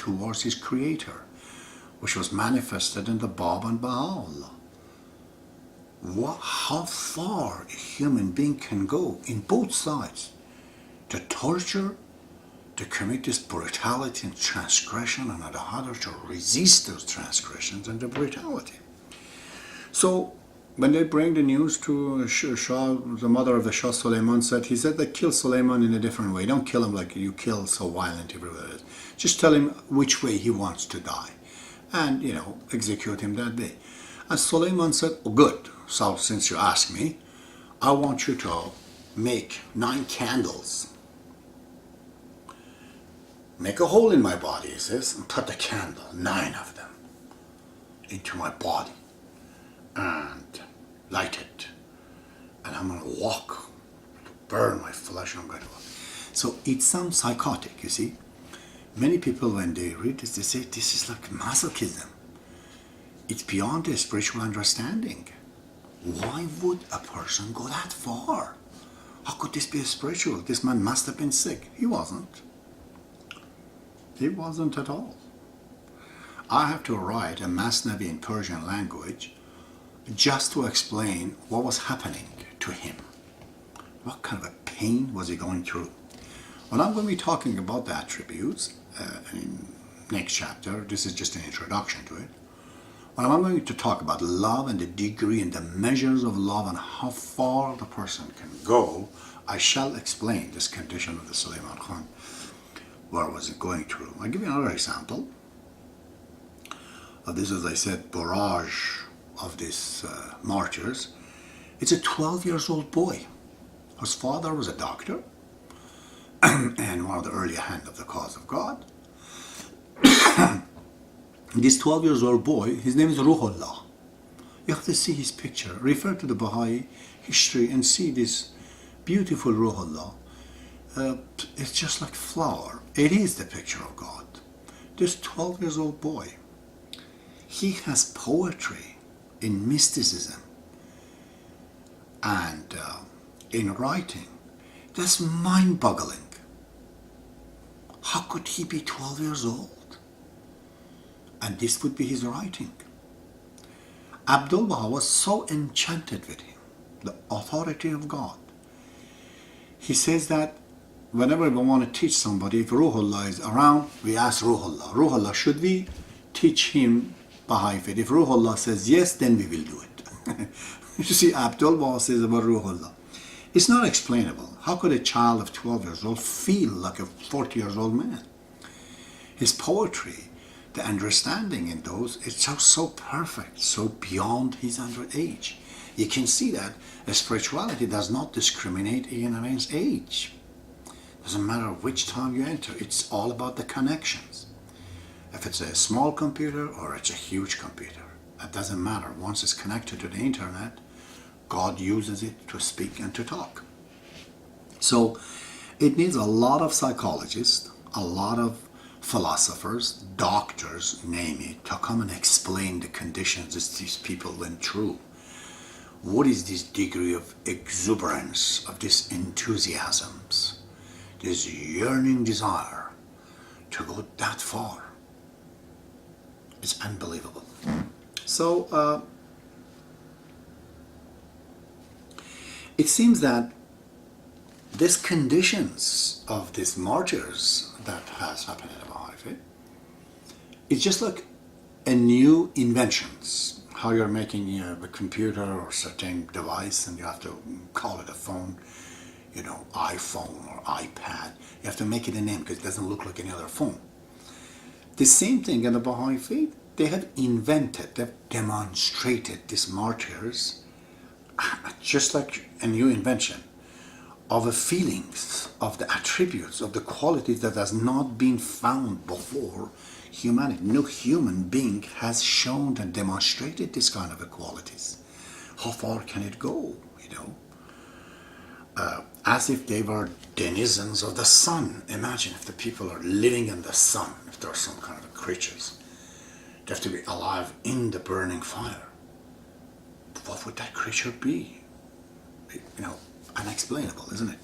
towards his creator, which was manifested in the Bab and Baha'ullah. How far a human being can go in both sides to torture, to commit this brutality and transgression, and on the other to resist those transgressions and the brutality. So when they bring the news to Shah, the mother of the Shah Suleiman said, he said they kill Suleiman in a different way. Don't kill him like you kill so violent everywhere. Just tell him which way he wants to die, and execute him that day. And Suleiman said, oh, good. So since you asked me, I want you to make 9 candles. Make a hole in my body, he says, and put the candle, 9 of them, into my body and light it. And I'm going to walk, burn my flesh, and I'm going to walk. So it sounds psychotic, you see. Many people, when they read this, they say, this is like masochism. It's beyond their spiritual understanding. Why would a person go that far? How could this be spiritual? This man must have been sick. He wasn't. He wasn't at all. I have to write a Masnavi in Persian language just to explain what was happening to him. What kind of a pain was he going through? Well, I'm going to be talking about the attributes in next chapter. This is just an introduction to it. Well, I'm going to talk about love and the degree and the measures of love and how far the person can go. I shall explain this condition of the Suleiman Khan, where was it going through. I'll give you another example of this, as I said, barrage of these martyrs. It's a 12-year-old boy. His father was a doctor and one of the early hand of the cause of God. This 12-year-old boy, his name is Ruhullah. You have to see his picture. Refer to the Baha'i history and see this beautiful Ruhullah. It's just like flower. It is the picture of God. This 12-year-old boy, he has poetry in mysticism and in writing. That's mind-boggling. How could he be 12 years old? And this would be his writing. Abdul-Baha was so enchanted with him, the authority of God. He says that whenever we want to teach somebody, if Ruhullah is around, we ask Ruhullah, Ruhullah, should we teach him Baha'i faith? If Ruhullah says yes, then we will do it. You see, Abdul-Baha says about Ruhullah, it's not explainable. How could a child of 12 years old feel like a 40-year-old man? His poetry, the understanding in those, it's so perfect, so beyond his underage. You can see that spirituality does not discriminate even against age. Doesn't matter which time you enter, it's all about the connections. If it's a small computer or it's a huge computer, it doesn't matter. Once it's connected to the internet, God uses it to speak and to talk. So it needs a lot of psychologists, a lot of philosophers, doctors, name it, to come and explain the conditions that these people went through. What is this degree of exuberance, of this enthusiasms, this yearning desire to go that far? It's unbelievable. So it seems that these conditions of these martyrs that has happened in the Baha'i faith, it's just like a new inventions. How you're making a computer or certain device and you have to call it a phone, iPhone or iPad. You have to make it a name because it doesn't look like any other phone. The same thing in the Baha'i faith. They have invented, they've demonstrated these martyrs just like a new invention of the feelings, of the attributes, of the qualities that has not been found before humanity. No human being has shown and demonstrated this kind of qualities. How far can it go, as if they were denizens of the sun. Imagine if the people are living in the sun, if there are some kind of creatures. They have to be alive in the burning fire. What would that creature be? Unexplainable, isn't it?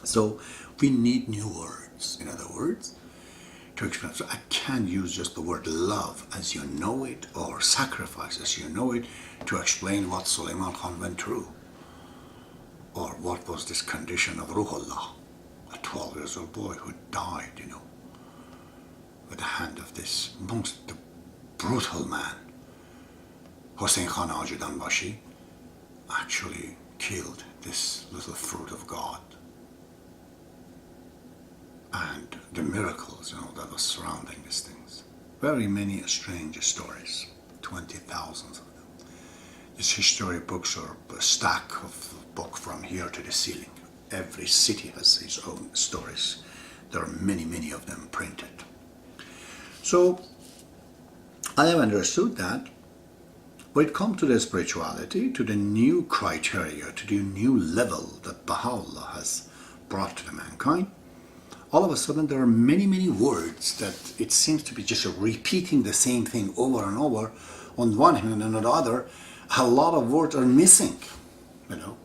So we need new words, in other words, to explain. So I can't use just the word love as you know it or sacrifice as you know it to explain what Sulaiman Khan went through, or what was this condition of Ruhullah, a 12 years old boy who died, with the hand of this most brutal man. Hossein Khan Ajudanbashi actually killed this little fruit of God. And the miracles, that was surrounding these things. Very many strange stories, 20,000 of them. These history books are a stack of books from here to the ceiling. Every city has its own stories. There are many, many of them printed. So I have understood that when it comes to the spirituality, to the new criteria, to the new level that Baha'ullah has brought to the mankind, all of a sudden there are many, many words that it seems to be just repeating the same thing over and over. On one hand and on the other, a lot of words are missing, There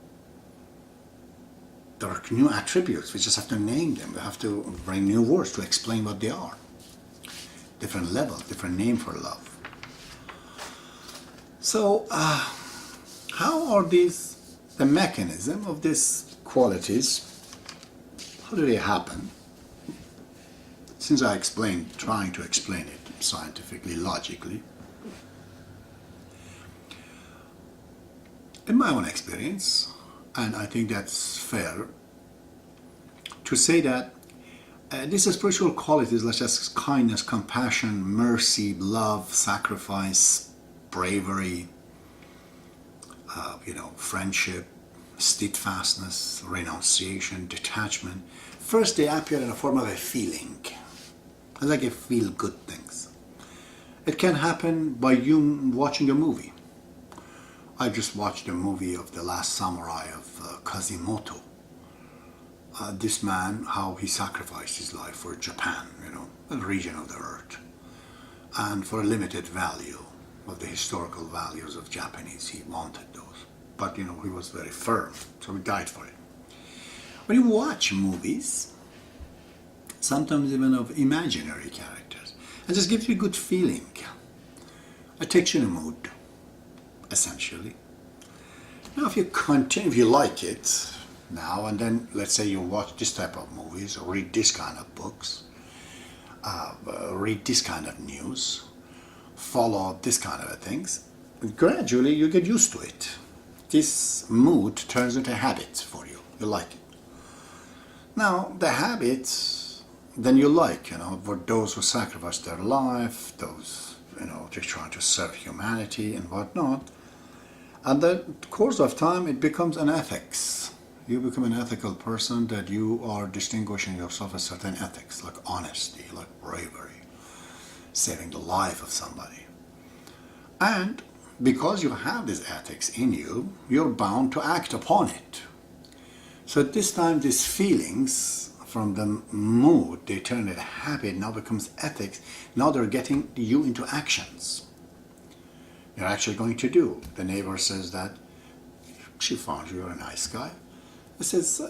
are new attributes, we just have to name them. We have to bring new words to explain what they are. Different level, different name for love. So, how are the mechanism of these qualities, how do they happen? Since I trying to explain it scientifically, logically, in my own experience, and I think that's fair to say that these spiritual qualities, such as kindness, compassion, mercy, love, sacrifice, bravery, friendship, steadfastness, renunciation, detachment, first they appear in the form of a feeling. It's like a feel-good things. It can happen by you watching a movie. I just watched a movie of The Last Samurai of Kazimoto. This man, how he sacrificed his life for Japan, a region of the earth, and for a limited value of the historical values of Japanese. He wanted those. But, he was very firm, so he died for it. When you watch movies, sometimes even of imaginary characters, it just gives you a good feeling. It takes you in a mood, essentially. Now, if you like it, now and then, let's say you watch this type of movies, or read this kind of books, read this kind of news, follow this kind of things, gradually you get used to it. This mood turns into a habit for you. You like it. Now, the habits, then you like, for those who sacrifice their life, those, just trying to serve humanity and whatnot. And the course of time, it becomes an ethics. You become an ethical person, that you are distinguishing yourself as certain ethics, like honesty, like bravery, saving the life of somebody. And because you have these ethics in you, you're bound to act upon it. So at this time, these feelings from the mood, they turn into habit, now becomes ethics. Now they're getting you into actions. You're actually going to do. The neighbor says that she found you're a nice guy. It says,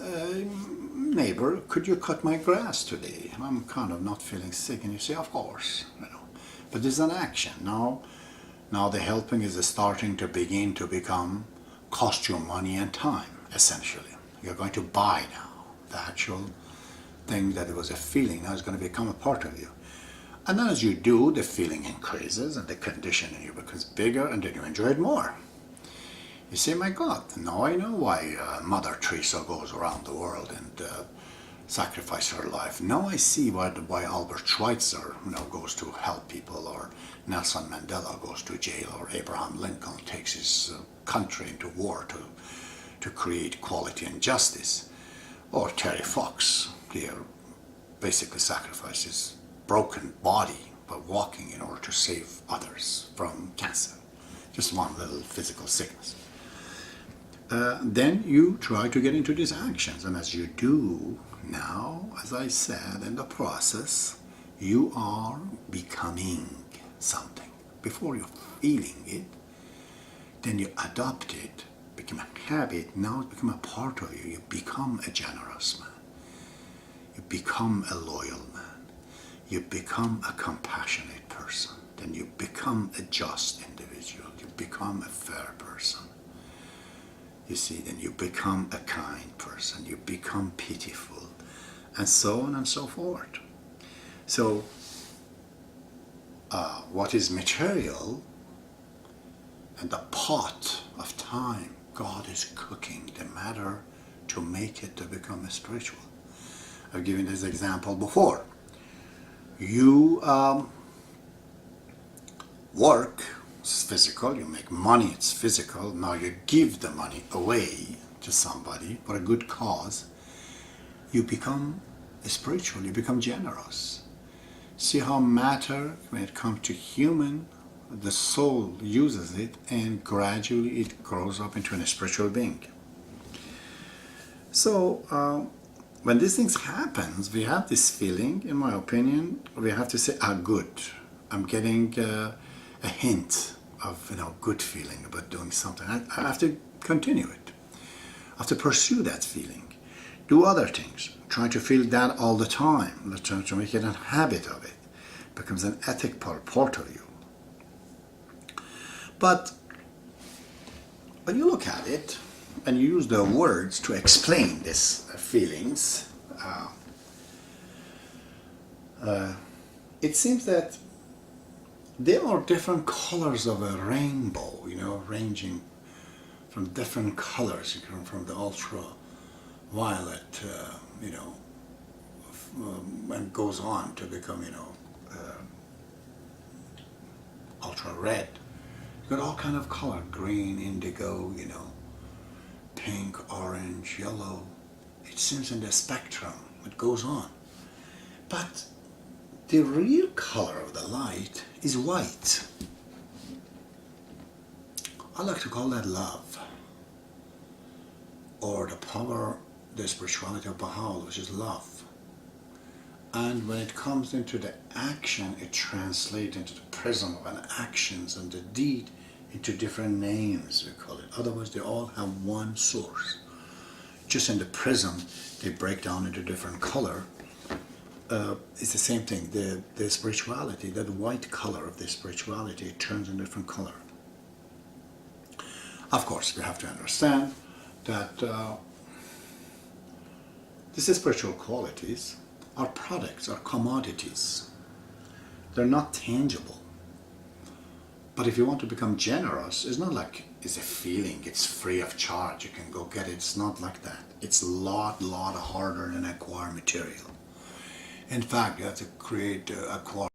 neighbor, could you cut my grass today? I'm kind of not feeling sick. And you say, of course. But there's an action. Now the helping is starting to begin to become cost you money and time, essentially. You're going to buy now. The actual thing that it was a feeling now is going to become a part of you. And then as you do, the feeling increases and the condition in you becomes bigger, and then you enjoy it more. You say, my God, now I know why Mother Teresa goes around the world and sacrifices her life. Now I see why Albert Schweitzer goes to help people, or Nelson Mandela goes to jail, or Abraham Lincoln takes his country into war to create equality and justice, or Terry Fox here basically sacrifices broken body by walking in order to save others from cancer, just one little physical sickness. Then you try to get into these actions, and as you do now, as I said, in the process, you are becoming something. Before you're feeling it, then you adopt it, become a habit, now it becomes a part of you. You become a generous man. You become a loyal man. you become a compassionate person. Then you become a just individual. You become a fair person. You see, then you become a kind person. You become pitiful, and so on and so forth. So, what is material and the pot of time, God is cooking the matter to make it to become spiritual. I've given this example before. You work, it's physical, you make money, it's physical. Now you give the money away to somebody for a good cause. You become spiritual, you become generous. See how matter, when it comes to human, the soul uses it and gradually it grows up into a spiritual being. So when these things happens, we have this feeling, in my opinion, we have to say, good, I'm getting a hint of good feeling about doing something. I have to continue it. I have to pursue that feeling. Do other things. Try to feel that all the time. Try to make it a habit of it. It becomes an ethical part of you. But when you look at it and you use the words to explain these feelings, it seems that there are different colors of a rainbow, ranging from different colors, from the ultraviolet, and goes on to become, ultra red. You've got all kind of color, green, indigo, pink, orange, yellow. It seems in the spectrum, it goes on. But the real color of the light is white. I like to call that love, or the power, the spirituality of Baha'ullah, which is love. And when it comes into the action, it translates into the prism of an actions and the deed into different names, we call it. Otherwise, they all have one source. Just in the prism, they break down into different color. It's the same thing. The spirituality, that white color of the spirituality, it turns in different color. Of course, we have to understand that these spiritual qualities are products, are commodities. They're not tangible. But if you want to become generous, it's not like it's a feeling, it's free of charge, you can go get it. It's not like that. It's a lot harder than acquire material. In fact, you have to acquire